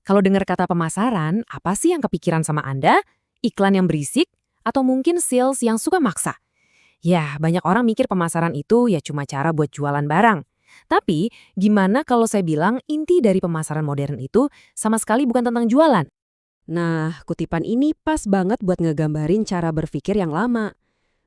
Kalau dengar kata pemasaran, apa sih yang kepikiran sama Anda? Iklan yang berisik? Atau mungkin sales yang suka maksa? Ya, banyak orang mikir pemasaran itu ya cuma cara buat jualan barang. Tapi, gimana kalau saya bilang inti dari pemasaran modern itu sama sekali bukan tentang jualan? Nah, kutipan ini pas banget buat ngegambarin cara berpikir yang lama.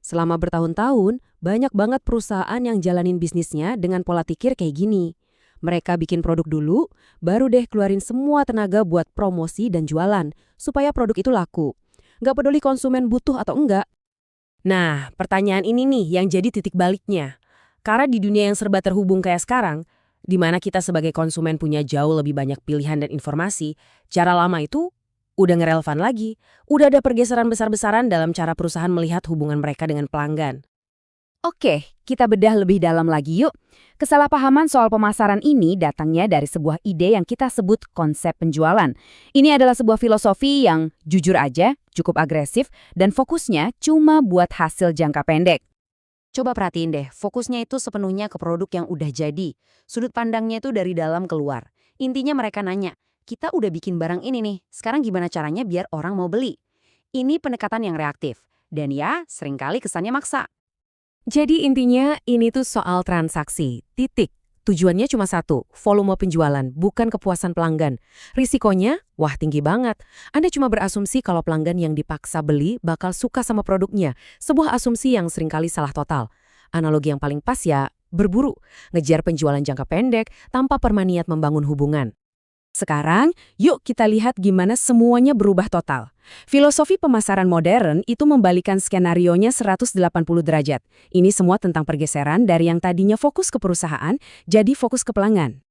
Selama bertahun-tahun, banyak banget perusahaan yang jalanin bisnisnya dengan pola pikir kayak gini. Mereka bikin produk dulu, baru deh keluarin semua tenaga buat promosi dan jualan, supaya produk itu laku. Nggak peduli konsumen butuh atau enggak. Nah, pertanyaan ini nih yang jadi titik baliknya. Karena di dunia yang serba terhubung kayak sekarang, di mana kita sebagai konsumen punya jauh lebih banyak pilihan dan informasi, cara lama itu udah ngerelevan lagi. Udah ada pergeseran besar-besaran dalam cara perusahaan melihat hubungan mereka dengan pelanggan. Oke, kita bedah lebih dalam lagi yuk. Kesalahpahaman soal pemasaran ini datangnya dari sebuah ide yang kita sebut konsep penjualan. Ini adalah sebuah filosofi yang jujur aja, cukup agresif, dan fokusnya cuma buat hasil jangka pendek. Coba perhatiin deh, fokusnya itu sepenuhnya ke produk yang udah jadi. Sudut pandangnya itu dari dalam keluar. Intinya mereka nanya, kita udah bikin barang ini nih, sekarang gimana caranya biar orang mau beli? Ini pendekatan yang reaktif. Dan ya, seringkali kesannya maksa. Jadi intinya ini tuh soal transaksi, titik. Tujuannya cuma satu, volume penjualan, bukan kepuasan pelanggan. Risikonya, wah tinggi banget. Anda cuma berasumsi kalau pelanggan yang dipaksa beli bakal suka sama produknya. Sebuah asumsi yang seringkali salah total. Analogi yang paling pas ya, berburu. Ngejar penjualan jangka pendek tanpa pernah niat membangun hubungan. Sekarang, yuk kita lihat gimana semuanya berubah total. Filosofi pemasaran modern itu membalikan skenarionya 180 derajat. Ini semua tentang pergeseran dari yang tadinya fokus ke perusahaan, jadi fokus ke pelanggan.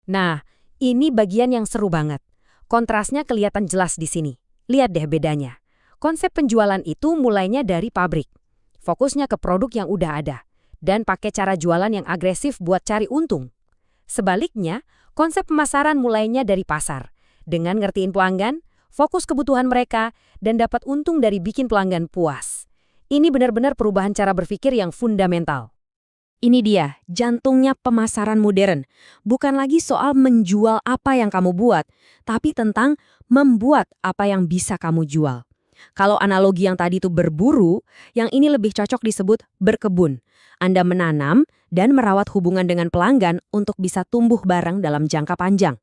Nah, ini bagian yang seru banget. Kontrasnya kelihatan jelas di sini. Lihat deh bedanya. Konsep penjualan itu mulainya dari pabrik. Fokusnya ke produk yang udah ada. Dan pakai cara jualan yang agresif buat cari untung. Sebaliknya, konsep pemasaran mulainya dari pasar. Dengan ngertiin pelanggan, fokus kebutuhan mereka, dan dapat untung dari bikin pelanggan puas. Ini benar-benar perubahan cara berpikir yang fundamental. Ini dia, jantungnya pemasaran modern. Bukan lagi soal menjual apa yang kamu buat, tapi tentang membuat apa yang bisa kamu jual. Kalau analogi yang tadi itu berburu, yang ini lebih cocok disebut berkebun. Anda menanam dan merawat hubungan dengan pelanggan untuk bisa tumbuh bareng dalam jangka panjang.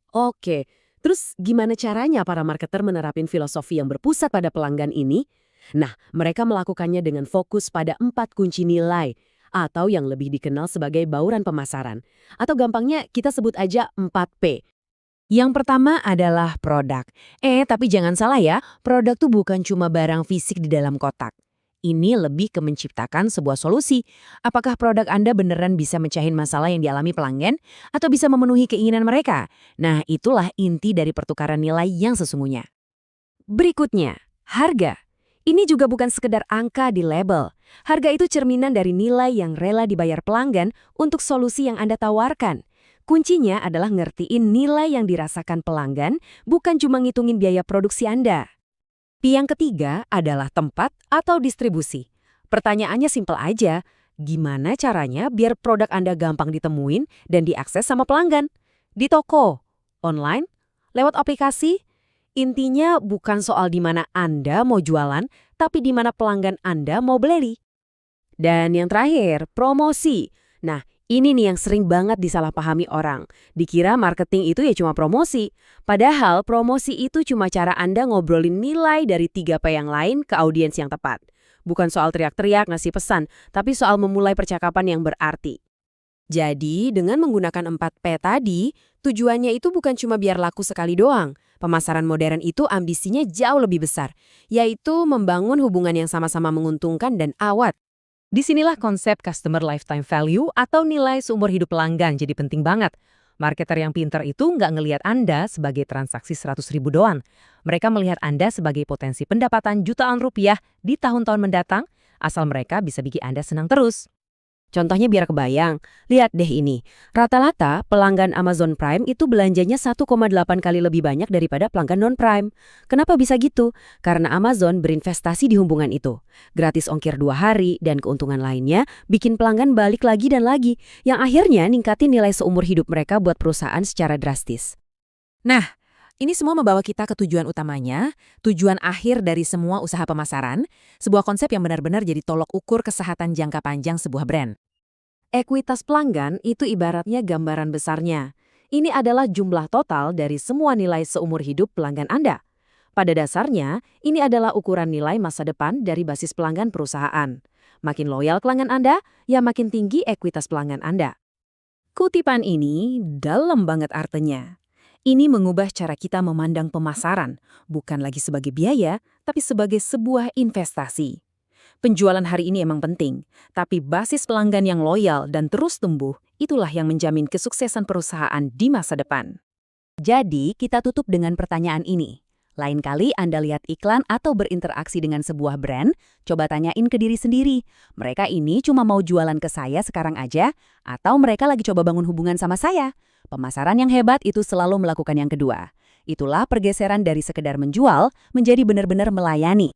Oke, terus gimana caranya para marketer menerapin filosofi yang berpusat pada pelanggan ini? Nah, mereka melakukannya dengan fokus pada 4 kunci nilai, atau yang lebih dikenal sebagai bauran pemasaran. Atau gampangnya kita sebut aja 4P. Yang pertama adalah produk. Tapi jangan salah ya, produk tuh bukan cuma barang fisik di dalam kotak. Ini lebih ke menciptakan sebuah solusi. Apakah produk Anda beneran bisa mencahin masalah yang dialami pelanggan? Atau bisa memenuhi keinginan mereka? Nah, itulah inti dari pertukaran nilai yang sesungguhnya. Berikutnya, harga. Ini juga bukan sekedar angka di label. Harga itu cerminan dari nilai yang rela dibayar pelanggan untuk solusi yang Anda tawarkan. Kuncinya adalah ngertiin nilai yang dirasakan pelanggan, bukan cuma ngitungin biaya produksi Anda. Yang ketiga adalah tempat atau distribusi. Pertanyaannya simpel aja, gimana caranya biar produk Anda gampang ditemuin dan diakses sama pelanggan? Di toko, online, lewat aplikasi? Intinya bukan soal di mana Anda mau jualan, tapi di mana pelanggan Anda mau beli. Dan yang terakhir, promosi. Nah, ini nih yang sering banget disalahpahami orang. Dikira marketing itu ya cuma promosi. Padahal promosi itu cuma cara Anda ngobrolin nilai dari 3P yang lain ke audiens yang tepat. Bukan soal teriak-teriak ngasih pesan, tapi soal memulai percakapan yang berarti. Jadi, dengan menggunakan 4P tadi, tujuannya itu bukan cuma biar laku sekali doang. Pemasaran modern itu ambisinya jauh lebih besar, yaitu membangun hubungan yang sama-sama menguntungkan dan awet. Disinilah konsep customer lifetime value atau nilai seumur hidup pelanggan jadi penting banget. Marketer yang pinter itu nggak ngelihat Anda sebagai transaksi 100.000 doang. Mereka melihat Anda sebagai potensi pendapatan jutaan rupiah di tahun-tahun mendatang, asal mereka bisa bikin Anda senang terus. Contohnya biar kebayang, lihat deh ini. Rata-rata pelanggan Amazon Prime itu belanjanya 1,8 kali lebih banyak daripada pelanggan non-Prime. Kenapa bisa gitu? Karena Amazon berinvestasi di hubungan itu. Gratis ongkir 2 hari dan keuntungan lainnya bikin pelanggan balik lagi dan lagi, yang akhirnya ningkatin nilai seumur hidup mereka buat perusahaan secara drastis. Nah, Ini semua membawa kita ke tujuan utamanya, tujuan akhir dari semua usaha pemasaran, sebuah konsep yang benar-benar jadi tolok ukur kesehatan jangka panjang sebuah brand. Ekuitas pelanggan itu ibaratnya gambaran besarnya. Ini adalah jumlah total dari semua nilai seumur hidup pelanggan Anda. Pada dasarnya, ini adalah ukuran nilai masa depan dari basis pelanggan perusahaan. Makin loyal pelanggan Anda, ya makin tinggi ekuitas pelanggan Anda. Kutipan ini dalam banget artinya. Ini mengubah cara kita memandang pemasaran, bukan lagi sebagai biaya, tapi sebagai sebuah investasi. Penjualan hari ini emang penting, tapi basis pelanggan yang loyal dan terus tumbuh, itulah yang menjamin kesuksesan perusahaan di masa depan. Jadi, kita tutup dengan pertanyaan ini. Lain kali Anda lihat iklan atau berinteraksi dengan sebuah brand, coba tanyain ke diri sendiri, mereka ini cuma mau jualan ke saya sekarang aja, atau mereka lagi coba bangun hubungan sama saya? Pemasaran yang hebat itu selalu melakukan yang kedua. Itulah pergeseran dari sekedar menjual menjadi benar-benar melayani.